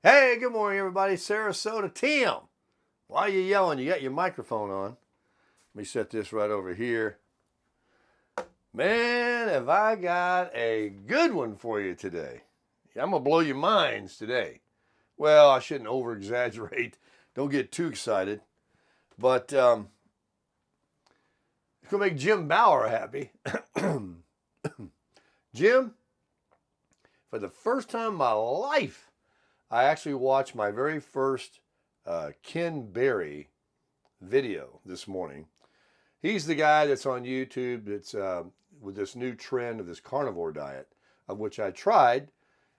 Hey, good morning, everybody. Sarasota, Tim. Why are you yelling? You got your microphone on. Let me set this right over here. Man, have I got a good one for you today. I'm going to blow your minds today. Well, I shouldn't over-exaggerate. Don't get too excited. But it's going to make Jim Bauer happy. Jim, for the first time in my life, I actually watched my very first Ken Berry video this morning. He's the guy that's on YouTube that's with this new trend of this carnivore diet, of which I tried.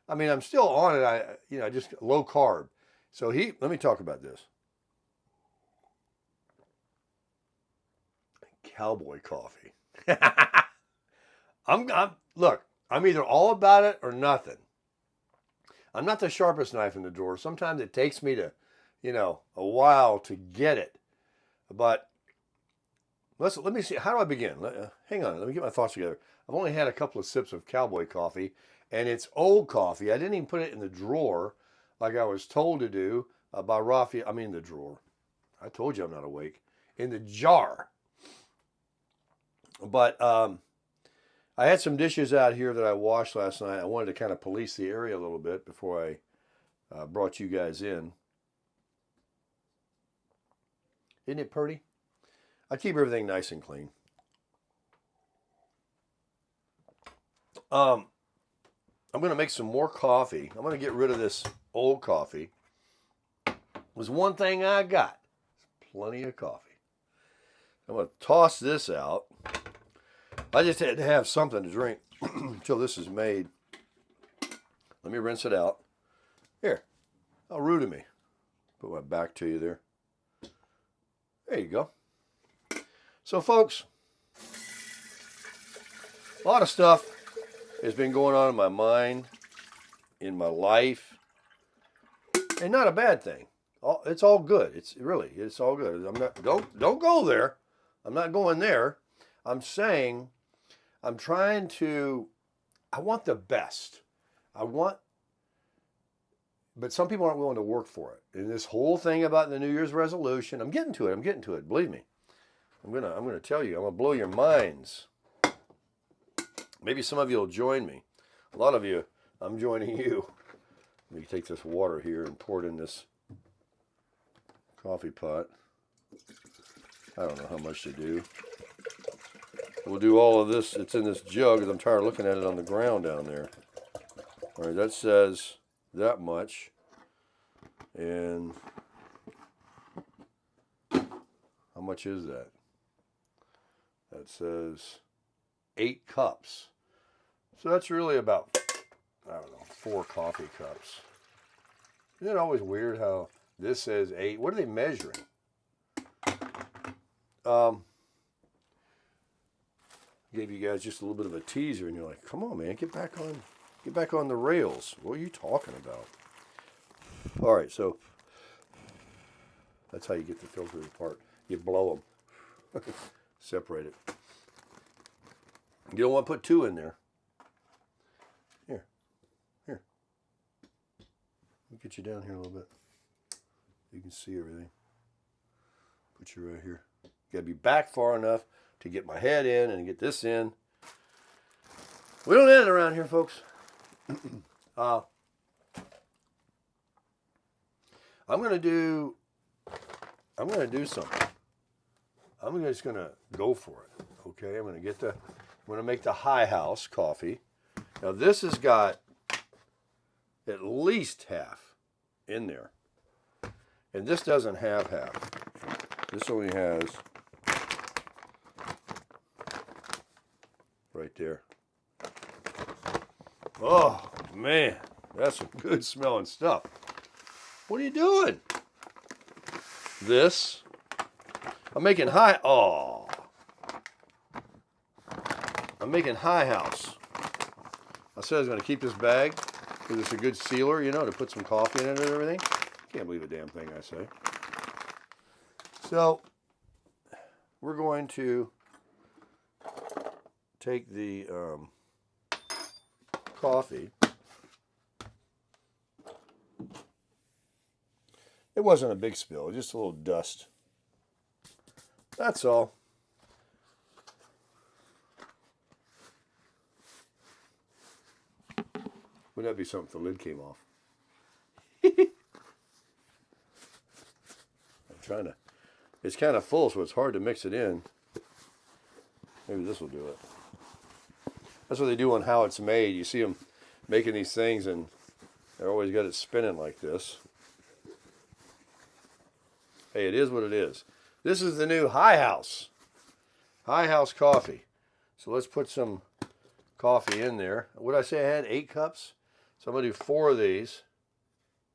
I mean, I'm still on it. Just low carb. So let me talk about this. Cowboy coffee. Look, I'm either all about it or nothing. I'm not the sharpest knife in the drawer. Sometimes it takes me to, a while to get it. But let me see. How do I begin? Hang on. Let me get my thoughts together. I've only had a couple of sips of cowboy coffee, and it's old coffee. I didn't even put it in the drawer like I was told to do by Rafi. I mean the drawer. I told you I'm not awake. In the jar. But I had some dishes out here that I washed last night. I wanted to kind of police the area a little bit before I brought you guys in. Isn't it pretty? I keep everything nice and clean. I'm going to make some more coffee. I'm going to get rid of this old coffee. There's one thing I got. Plenty of coffee. I'm going to toss this out. I just had to have something to drink until this is made. Let me rinse it out. Here. How rude of me. Put my back to you there. There you go. So, folks, a lot of stuff has been going on in my mind, in my life, and not a bad thing. It's all good. It's all good. Don't go there. I'm not going there. I'm saying I want the best. But some people aren't willing to work for it. And this whole thing about the New Year's resolution, I'm getting to it. Believe me. I'm gonna tell you. I'm gonna blow your minds. Maybe some of you will join me. A lot of you, I'm joining you. Let me take this water here and pour it in this coffee pot. I don't know how much to do. We'll do all of this. It's in this jug because I'm tired of looking at it on the ground down there. All right, that says that much. And how much is that? That says 8 cups. So that's really about, 4 coffee cups. Isn't it always weird how this says 8? What are they measuring? Gave you guys just a little bit of a teaser, and you're like, "Come on, man, get back on the rails." What are you talking about? All right, so that's how you get the filter apart. You blow them, separate it. You don't want to put 2 in there. Here. Let me get you down here a little bit. You can see everything. Put you right here. You gotta be back far enough to get my head in and get this in. We don't end it around here, folks. I'm gonna do something. I'm just gonna go for it. Okay, I'm gonna make the High House coffee. Now this has got at least half in there, and this doesn't have half. This only has right there. Oh, man. That's some good smelling stuff. What are you doing? This. I'm making High House. I said I was going to keep this bag because it's a good sealer, to put some coffee in it and everything. Can't believe a damn thing I say. So, we're going to take the coffee It wasn't a big spill, just a little dust. That's all. Wouldn't that be something if the lid came off? I'm trying to. It's kind of full, so it's hard to mix it in. Maybe this will do it. That's what they do on How It's Made. You see them making these things, and they're always got it spinning like this. Hey, it is what it is. This is the new High House. High House coffee. So let's put some coffee in there. What did I say I had? 8 cups? So I'm going to do 4 of these.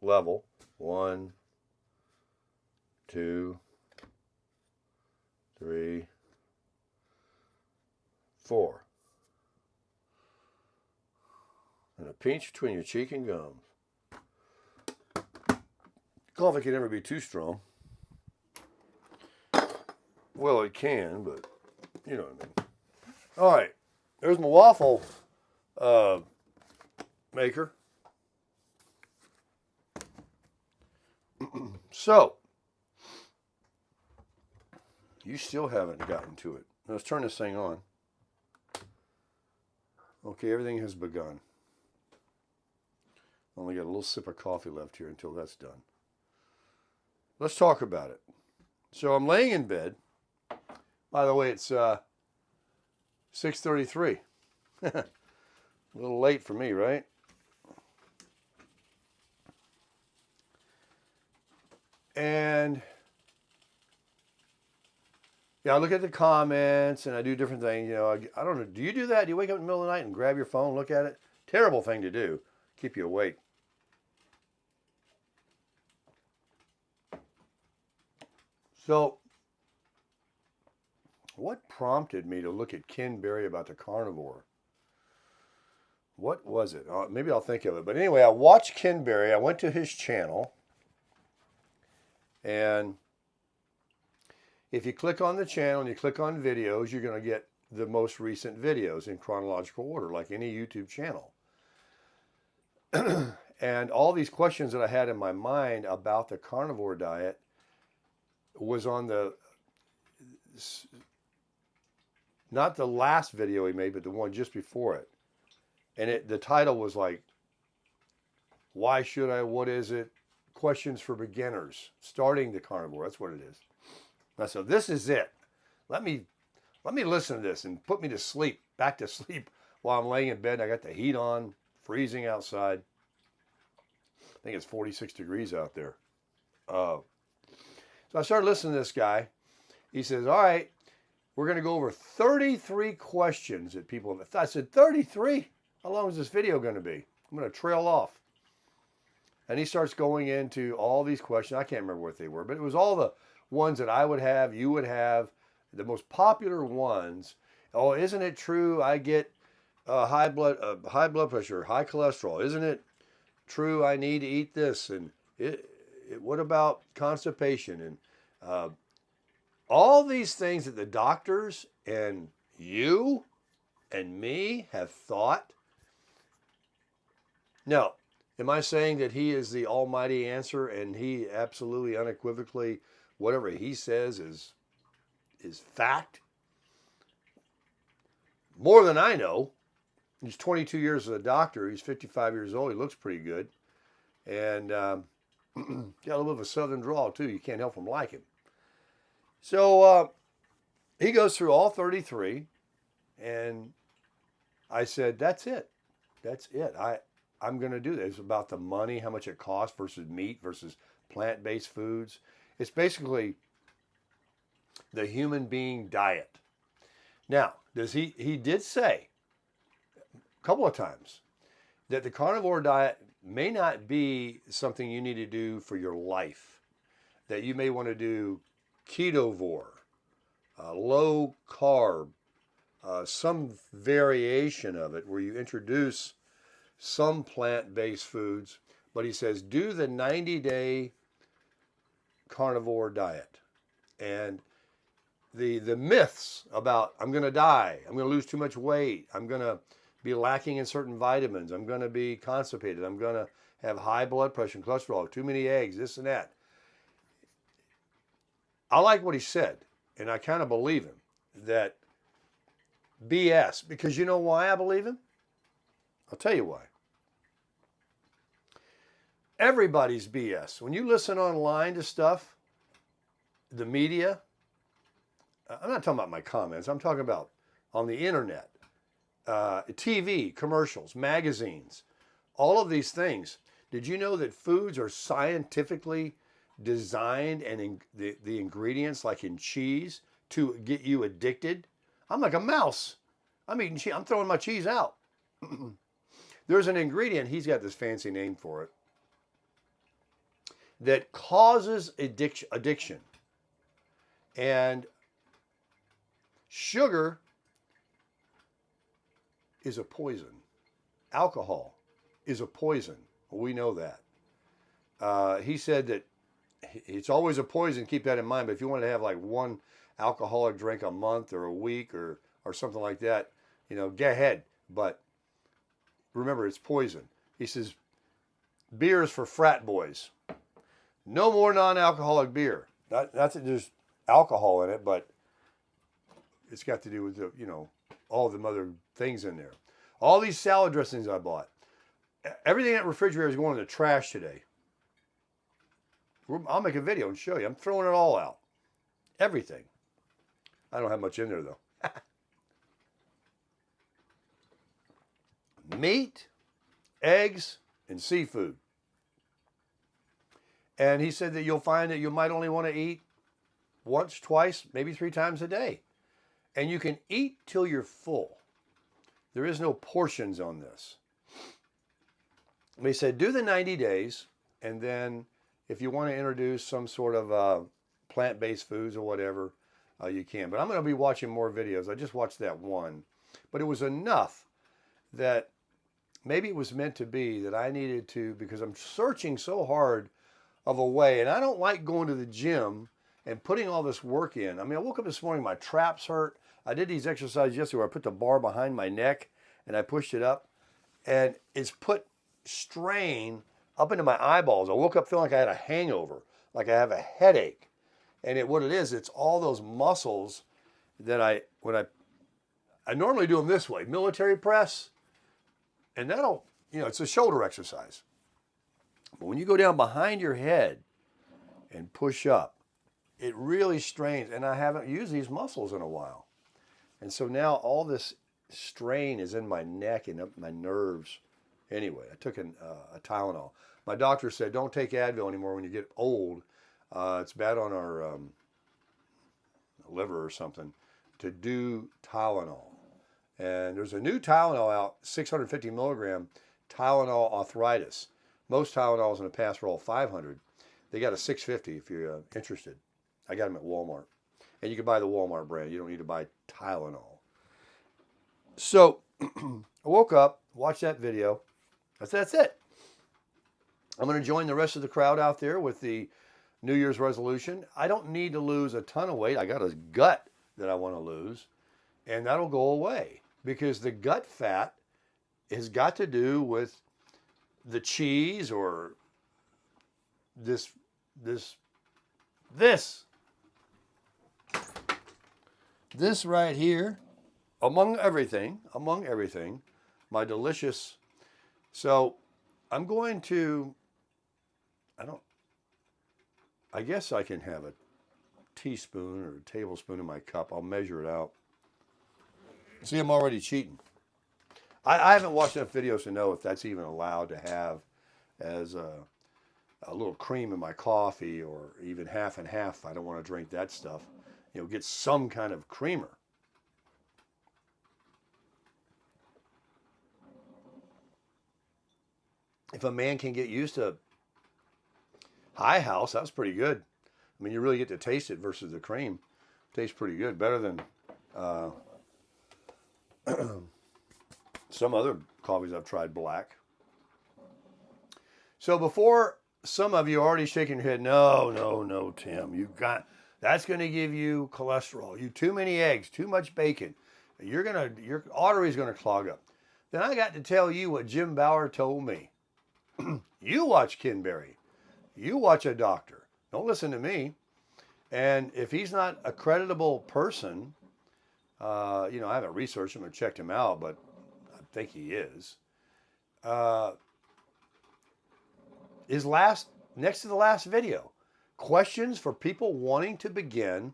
Level. 1, 2, 3, 4. And a pinch between your cheek and gums. Coffee can never be too strong. Well, it can, but you know what I mean. All right, there's my waffle maker. So, you still haven't gotten to it. Let's turn this thing on. Okay, everything has begun. Only got a little sip of coffee left here until that's done. Let's talk about it. So I'm laying in bed. By the way, it's 6:33. A little late for me, right? And yeah, I look at the comments and I do different things. You know, I don't know. Do you do that? Do you wake up in the middle of the night and grab your phone, look at it? Terrible thing to do. Keep you awake. So, what prompted me to look at Ken Berry about the carnivore? What was it? Maybe I'll think of it. But anyway, I watched Ken Berry. I went to his channel. And if you click on the channel and you click on videos, you're going to get the most recent videos in chronological order, like any YouTube channel. And all these questions that I had in my mind about the carnivore diet was on the, not the last video he made, but the one just before it. And the title was like, why should I, what is it? Questions for beginners, starting the carnivore. That's what it is. Now, so this is it. Let me listen to this and put me to sleep, back to sleep while I'm laying in bed. I got the heat on, freezing outside. I think it's 46 degrees out there. So I started listening to this guy. He says, all right, we're going to go over 33 questions that people have. I said, 33? How long is this video going to be? I'm going to trail off. And he starts going into all these questions. I can't remember what they were, but it was all the ones that I would have, you would have, the most popular ones. Oh, isn't it true I get high blood pressure, high cholesterol? Isn't it true I need to eat this? And what about constipation? And all these things that the doctors and you and me have thought. Now, am I saying that he is the almighty answer and he absolutely unequivocally, whatever he says is fact? More than I know. He's 22 years as a doctor. He's 55 years old. He looks pretty good. And got a little bit of a southern drawl too. You can't help from like him. So he goes through all 33. And I said, that's it. That's it. I'm going to do this. It's about the money, how much it costs versus meat versus plant-based foods. It's basically the human being diet. Now, he did say a couple of times that the carnivore diet may not be something you need to do for your life, that you may want to do ketovore, low carb, some variation of it where you introduce some plant-based foods, but he says do the 90-day carnivore diet. And the myths about I'm going to die, I'm going to lose too much weight, I'm going to be lacking in certain vitamins, I'm going to be constipated, I'm going to have high blood pressure and cholesterol, too many eggs, this and that. I like what he said, and I kind of believe him, that BS, because you know why I believe him? I'll tell you why. Everybody's BS. When you listen online to stuff, the media, I'm not talking about my comments, I'm talking about on the internet, TV, commercials, magazines, all of these things. Did you know that foods are scientifically designed and the ingredients, like in cheese, to get you addicted? I'm like a mouse. I'm eating cheese. I'm throwing my cheese out. There's an ingredient, he's got this fancy name for it, that causes addiction. And sugar is a poison. Alcohol is a poison. We know that. He said that it's always a poison. Keep that in mind. But if you want to have like one alcoholic drink a month or a week or something like that, go ahead. But remember, it's poison. He says, beer is for frat boys. No more non-alcoholic beer. That's there's alcohol in it, but it's got to do with all the other things in there. All these salad dressings I bought. Everything in that refrigerator is going in the trash today. I'll make a video and show you. I'm throwing it all out. Everything. I don't have much in there though. Meat, eggs, and seafood. And he said that you'll find that you might only want to eat once, twice, maybe 3 times a day. And you can eat till you're full. There is no portions on this. He said do the 90 days, and then if you want to introduce some sort of plant-based foods or whatever, you can. But I'm going to be watching more videos. I just watched that one. But it was enough that maybe it was meant to be that I needed to, because I'm searching so hard of a way, and I don't like going to the gym and putting all this work in. I mean, I woke up this morning, my traps hurt. I did these exercises yesterday where I put the bar behind my neck and I pushed it up, and it's put strain up into my eyeballs. I woke up feeling like I had a hangover, like I have a headache. And what it is, it's all those muscles that when I normally do them this way, military press, and that'll, it's a shoulder exercise. But when you go down behind your head and push up, it really strains. And I haven't used these muscles in a while. And so now all this strain is in my neck and up my nerves. Anyway, I took a Tylenol. My doctor said, don't take Advil anymore when you get old. It's bad on our liver or something, to do Tylenol. And there's a new Tylenol out, 650 milligram, Tylenol arthritis. Most Tylenols in the past were all 500. They got a 650 if you're interested. I got them at Walmart. And you can buy the Walmart brand. You don't need to buy Tylenol. So I woke up, watched that video. That's it. I'm going to join the rest of the crowd out there with the New Year's resolution. I don't need to lose a ton of weight. I got a gut that I want to lose, and that'll go away, because the gut fat has got to do with the cheese or this right here, among everything, my delicious. So I'm going to, I guess I can have a teaspoon or a tablespoon in my cup. I'll measure it out. See, I'm already cheating. I haven't watched enough videos to know if that's even allowed to have as a little cream in my coffee, or even half and half. I don't want to drink that stuff. Get some kind of creamer. If a man can get used to High House, that's pretty good. I mean, you really get to taste it versus the cream. Tastes pretty good. Better than some other coffees I've tried, black. So before some of you are already shaking your head, no, Tim, that's going to give you cholesterol. You too many eggs, too much bacon. Your artery's going to clog up. Then I got to tell you what Jim Bauer told me. You watch Ken Berry. You watch a doctor. Don't listen to me. And if he's not a creditable person, you know, I haven't researched him or checked him out, but I think he is. Next to the last video, questions for people wanting to begin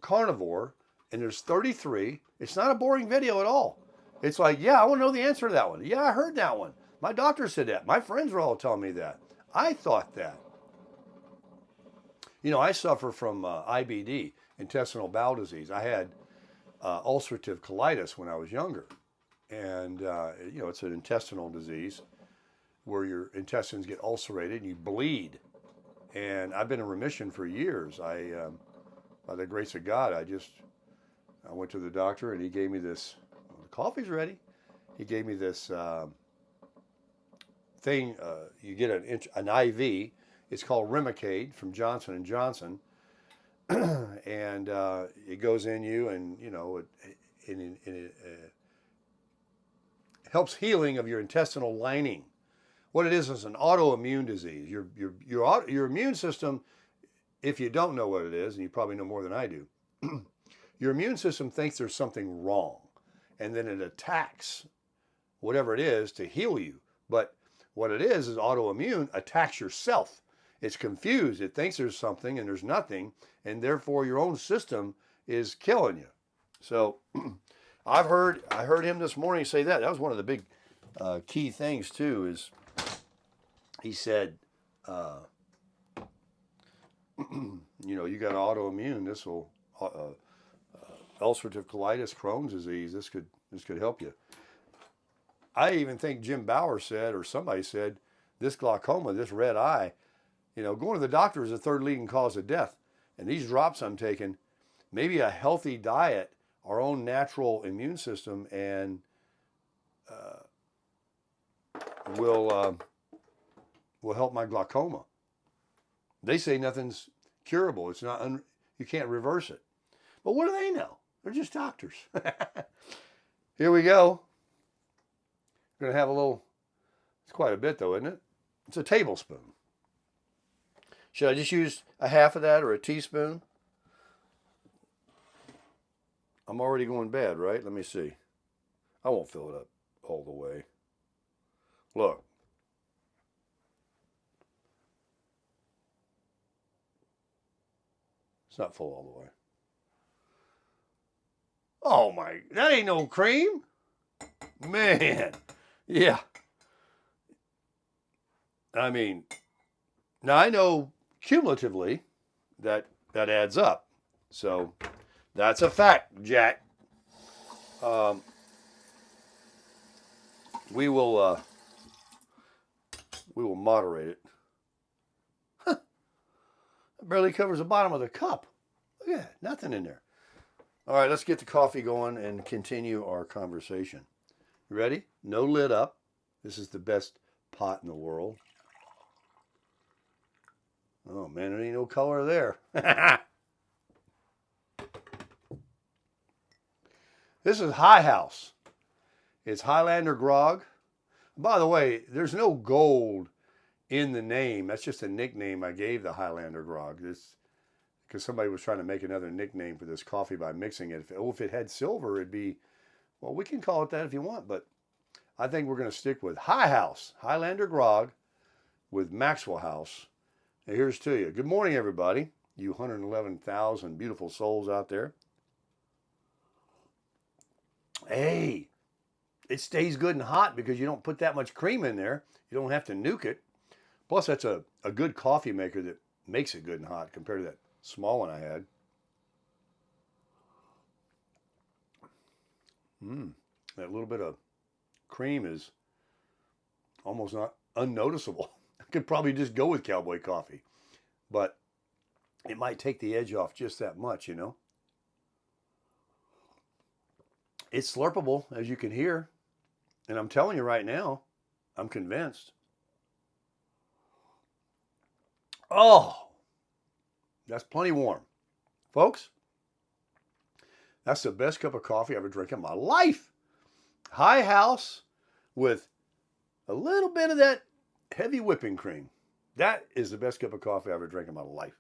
carnivore, and there's 33. It's not a boring video at all. It's like, yeah, I want to know the answer to that one. Yeah, I heard that one. My doctor said that. My friends were all telling me that. I thought that. You know, I suffer from IBD, intestinal bowel disease. I had ulcerative colitis when I was younger. And, you know, it's an intestinal disease where your intestines get ulcerated and you bleed. And I've been in remission for years. By the grace of God, I went to the doctor and he gave me this, well, the coffee's ready. He gave me this thing, you get an IV. It's called Remicade from Johnson & Johnson. And it goes in you and, you know, it helps healing of your intestinal lining. What it is an autoimmune disease. Your immune system, if you don't know what it is, and you probably know more than I do, your immune system thinks there's something wrong, and then it attacks whatever it is to heal you. But what it is autoimmune attacks yourself. It's confused. It thinks there's something and there's nothing, and therefore your own system is killing you. So I heard him this morning say that. That was one of the big key things too. Is he said, you know, you got autoimmune. This will ulcerative colitis, Crohn's disease. This could help you. I even think Jim Bauer said, or somebody said, this glaucoma, this red eye, you know, going to the doctor is the third leading cause of death. And these drops I'm taking, maybe a healthy diet, our own natural immune system, and will help my glaucoma. They say nothing's curable. It's not. You can't reverse it. But what do they know? They're just doctors. Here we go. We're gonna have a little. It's quite a bit, though, isn't it? It's a tablespoon. Should I just use a half of that or a teaspoon? I'm already going bad, right? Let me see. I won't fill it up all the way. Look. It's not full all the way. Oh my, that ain't no cream. Man. Yeah. I mean, now I know cumulatively that adds up. So that's a fact, Jack. We will moderate it. Huh. It barely covers the bottom of the cup. Look at that, nothing in there. All right, let's get the coffee going and continue our conversation. You ready? No lid up. This is the best pot in the world. Oh man, there ain't no color there. This is High House. It's Highlander Grog. By the way, there's no gold in the name. That's just a nickname I gave the Highlander Grog. This because somebody was trying to make another nickname for this coffee by mixing it. If it had silver, it'd be, well, we can call it that if you want, but I think we're going to stick with High House, Highlander Grog with Maxwell House. And here's to you. Good morning, everybody. You 111,000 beautiful souls out there. Hey, it stays good and hot because you don't put that much cream in there. You don't have to nuke it. Plus, that's a good coffee maker that makes it good and hot compared to that small one I had. That little bit of cream is almost not unnoticeable. I could probably just go with cowboy coffee, but it might take the edge off just that much, you know. It's slurpable, as you can hear, and I'm telling you right now, I'm convinced. Oh, that's plenty warm. Folks, that's the best cup of coffee I ever drank in my life. High House with a little bit of that heavy whipping cream. That is the best cup of coffee I ever drank in my life.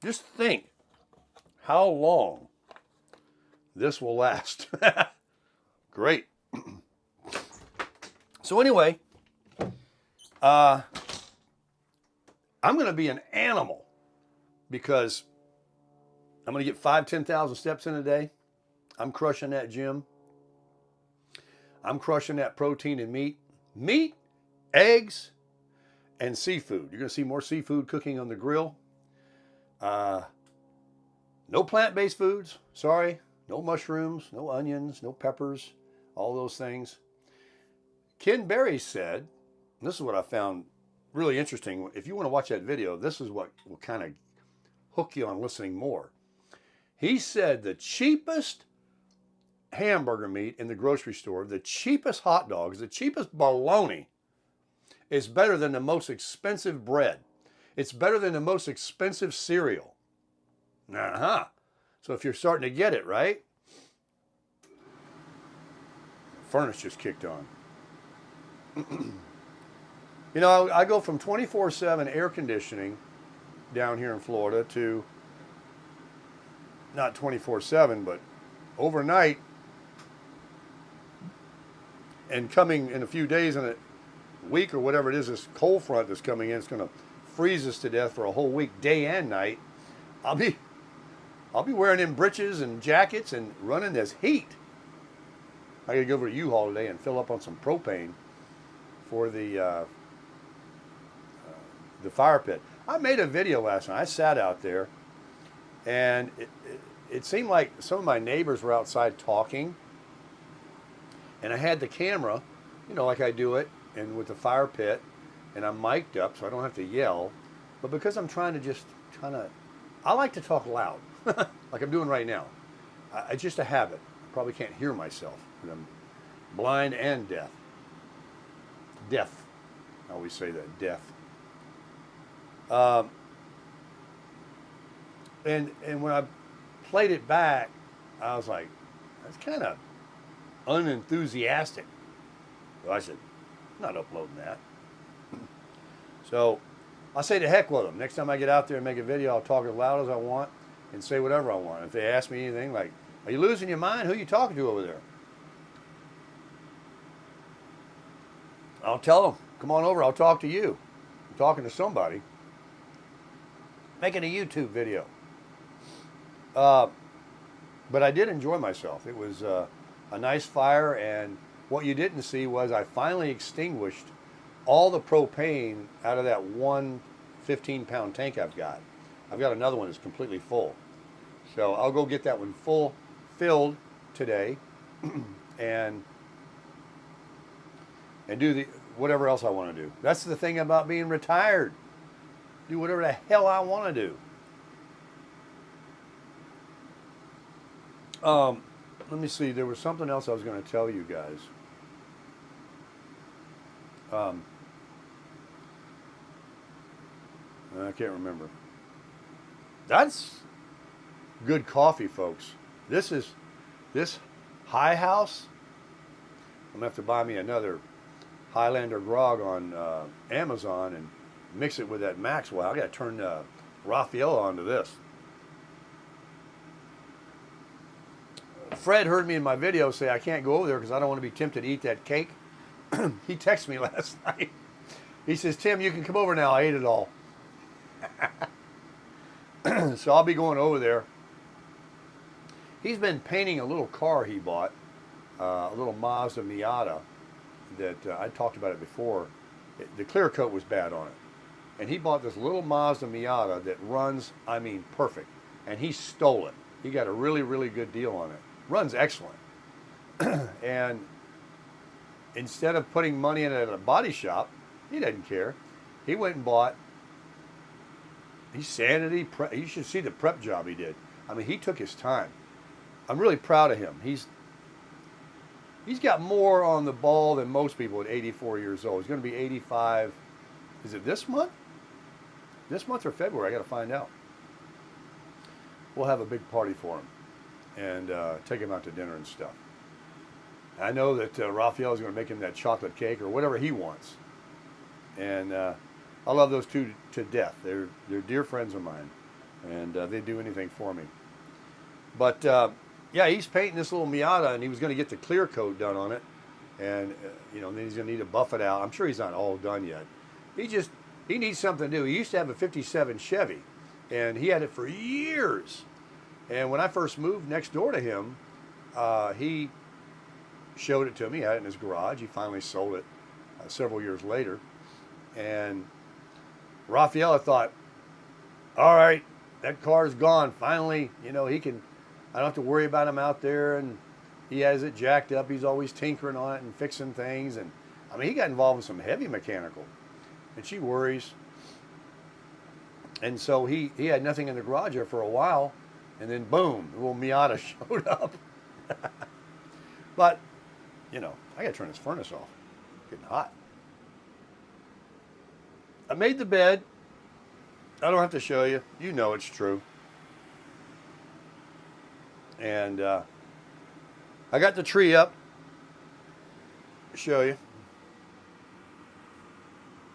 Just think how long this will last. Great. So anyway, I'm going to be an animal because I'm going to get 10,000 steps in a day. I'm crushing that gym. I'm crushing that protein and meat, eggs, and seafood. You're going to see more seafood cooking on the grill. No plant-based foods. Sorry. No mushrooms, no onions, no peppers, all those things. Ken Berry said, and this is what I found really interesting. If you want to watch that video, this is what will kind of hook you on listening more. He said the cheapest hamburger meat in the grocery store, the cheapest hot dogs, the cheapest bologna is better than the most expensive bread. It's better than the most expensive cereal. So if you're starting to get it, right? Furnace just kicked on. You know, I go from 24/7 air conditioning down here in Florida to not 24/7, but overnight, and coming in a few days, in a week or whatever it is, this cold front that's coming in, it's going to freeze us to death for a whole week, day and night. I'll be wearing them breeches and jackets and running this heat. I got to go over to U-Haul today and fill up on some propane for the fire pit. I made a video last night. I sat out there, and it seemed like some of my neighbors were outside talking, and I had the camera, you know, like I do it, and with the fire pit, and I'm mic'd up so I don't have to yell. But because I'm trying to I like to talk loud, like I'm doing right now. It's just a habit. I probably can't hear myself. I'm blind and deaf. Deaf. I always say that, deaf. And when I played it back, I was like, that's kind of unenthusiastic. So I said, I'm not uploading that. So I say to heck with them. Next time I get out there and make a video, I'll talk as loud as I want and say whatever I want. If they ask me anything like, are you losing your mind? Who are you talking to over there? I'll tell them, come on over, I'll talk to you. I'm talking to somebody. Making a YouTube video. But I did enjoy myself. It was a nice fire, and what you didn't see was I finally extinguished all the propane out of that one 15-pound tank I've got. I've got another one that's completely full. So I'll go get that one filled today and do whatever else I want to do. That's the thing about being retired. Do whatever the hell I want to do. Let me see. There was something else I was going to tell you guys. I can't remember. That's good coffee, folks. This High House. I'm going to have to buy me another Highlander grog on Amazon and mix it with that Maxwell. I got to turn Raphael onto this. Fred heard me in my video say I can't go over there because I don't want to be tempted to eat that cake. He texted me last night. He says, Tim, you can come over now. I ate it all. So I'll be going over there. He's been painting a little car he bought, a little Mazda Miata that I talked about it before. The clear coat was bad on it. And he bought this little Mazda Miata that runs, I mean, perfect. And he stole it. He got a really, really good deal on it. Runs excellent. And instead of putting money in it at a body shop, he doesn't care. He went and bought, you should see the prep job he did. I mean, he took his time. I'm really proud of him. He's got more on the ball than most people at 84 years old. He's going to be 85. Is it this month? This month or February? I got to find out. We'll have a big party for him and take him out to dinner and stuff. I know that Raphael is going to make him that chocolate cake or whatever he wants. And I love those two to death. They're dear friends of mine, and they do anything for me. But yeah, he's painting this little Miata, and he was going to get the clear coat done on it, and then he's going to need to buff it out. I'm sure he's not all done yet. He needs something new. He used to have a '57 Chevy, and he had it for years. And when I first moved next door to him, he showed it to me. He had it in his garage. He finally sold it several years later. And Raphael thought, all right, that car's gone. Finally, he can, I don't have to worry about him out there. And he has it jacked up. He's always tinkering on it and fixing things. And I mean, he got involved in some heavy mechanical. And she worries. And so he had nothing in the garage there for a while. And then boom, the little Miata showed up. But, I got to turn this furnace off. It's getting hot. I made the bed. I don't have to show you. You know it's true. And I got the tree up. Show you.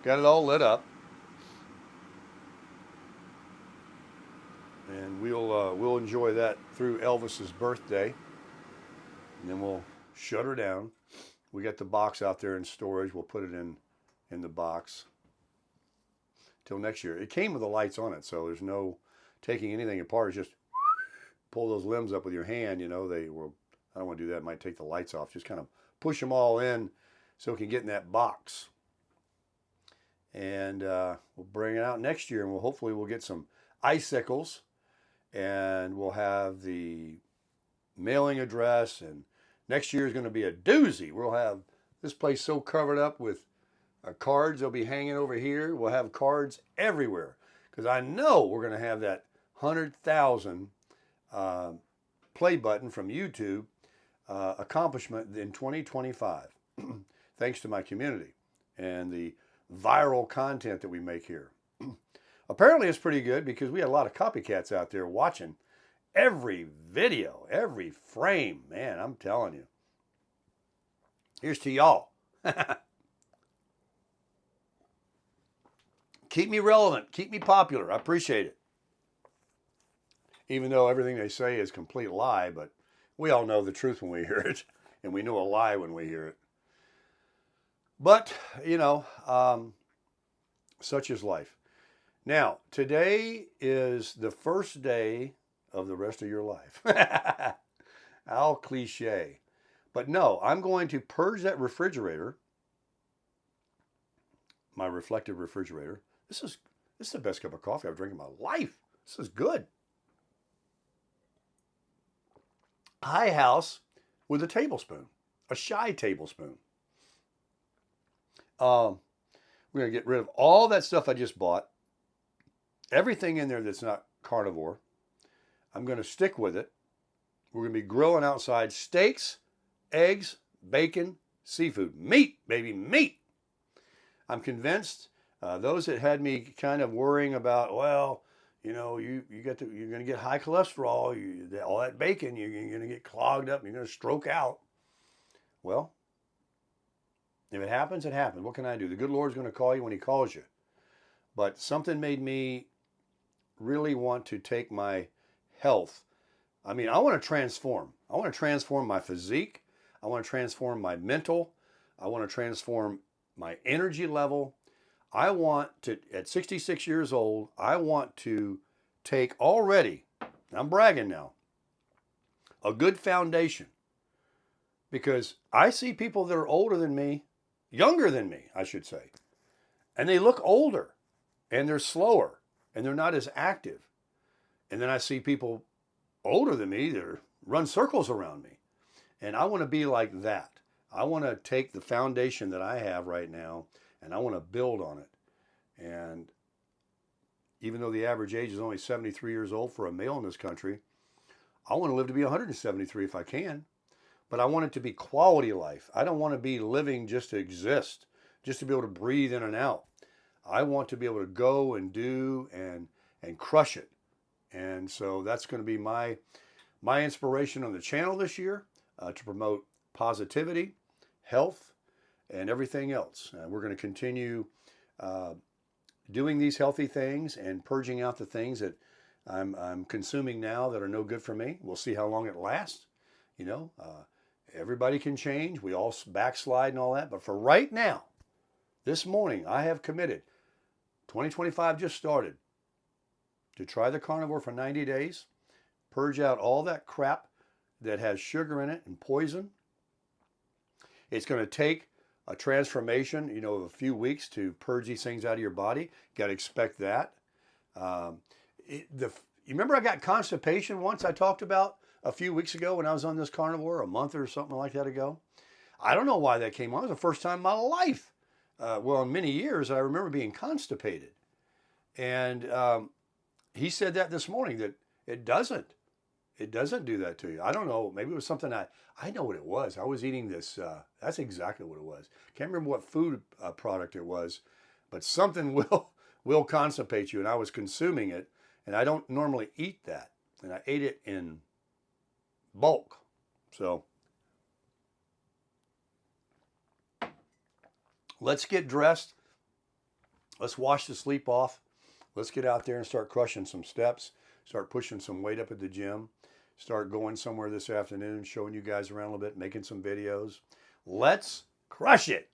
Got it all lit up. And we'll enjoy that through Elvis's birthday. And then we'll shut her down. We got the box out there in storage. We'll put it in the box till next year. It came with the lights on it, so there's no taking anything apart. It's just pull those limbs up with your hand. I don't want to do that. It might take the lights off. Just kind of push them all in so it can get in that box. And we'll bring it out next year, and hopefully we'll get some icicles, and we'll have the mailing address, and next year is going to be a doozy. We'll have this place so covered up with cards. They'll be hanging over here. We'll have cards everywhere because I know we're going to have that 100,000 play button from YouTube accomplishment in 2025 thanks to my community and the viral content that we make here. Apparently it's pretty good because we had a lot of copycats out there watching every video, every frame. Man, I'm telling you. Here's to y'all. Keep me relevant. Keep me popular. I appreciate it. Even though everything they say is a complete lie, but we all know the truth when we hear it, and we know a lie when we hear it. But, such is life. Now, today is the first day of the rest of your life. How cliche. But no, I'm going to purge that refrigerator, my reflective refrigerator. This is the best cup of coffee I've drank in my life. This is good. High house with a tablespoon, a shy tablespoon. We're going to get rid of all that stuff I just bought. Everything in there that's not carnivore. I'm going to stick with it. We're going to be grilling outside steaks, eggs, bacon, seafood. Meat, baby, meat. I'm convinced those that had me kind of worrying about, you're going to get high cholesterol, all that bacon, you're going to get clogged up, you're going to stroke out. Well, if it happens, it happens. What can I do? The good Lord's going to call you when he calls you. But something made me really want to take my health. I want to transform. I want to transform my physique. I want to transform my mental. I want to transform my energy level. I want to, at 66 years old, I want to take already, I'm bragging now, a good foundation. Because I see people that are older than me, younger than me, I should say, and they look older, and they're slower, and they're not as active. And then I see people older than me that run circles around me. And I want to be like that. I want to take the foundation that I have right now, and I want to build on it. And even though the average age is only 73 years old for a male in this country, I want to live to be 173 if I can. But I want it to be quality life. I don't want to be living just to exist, just to be able to breathe in and out. I want to be able to go and do and crush it. And so that's going to be my inspiration on the channel this year, to promote positivity, health, and everything else. We're going to continue doing these healthy things and purging out the things that I'm consuming now that are no good for me. We'll see how long it lasts. You know, everybody can change. We all backslide and all that. But for right now, this morning, I have committed, 2025 just started, to try the carnivore for 90 days, purge out all that crap that has sugar in it and poison. It's going to take a transformation, you know, of a few weeks to purge these things out of your body. Got to expect that. You remember I got constipation once I talked about a few weeks ago when I was on this carnivore, a month or something like that ago. I don't know why that came on. It was the first time in my life, well, in many years, I remember being constipated. And he said that this morning, that it doesn't do that to you. I don't know. Maybe it was something I know what it was. I was eating this. That's exactly what it was. Can't remember what food product it was, but something will constipate you. And I was consuming it, and I don't normally eat that. And I ate it in bulk. So let's get dressed. Let's wash the sleep off. Let's get out there and start crushing some steps. Start pushing some weight up at the gym. Start going somewhere this afternoon, showing you guys around a little bit, making some videos. Let's crush it.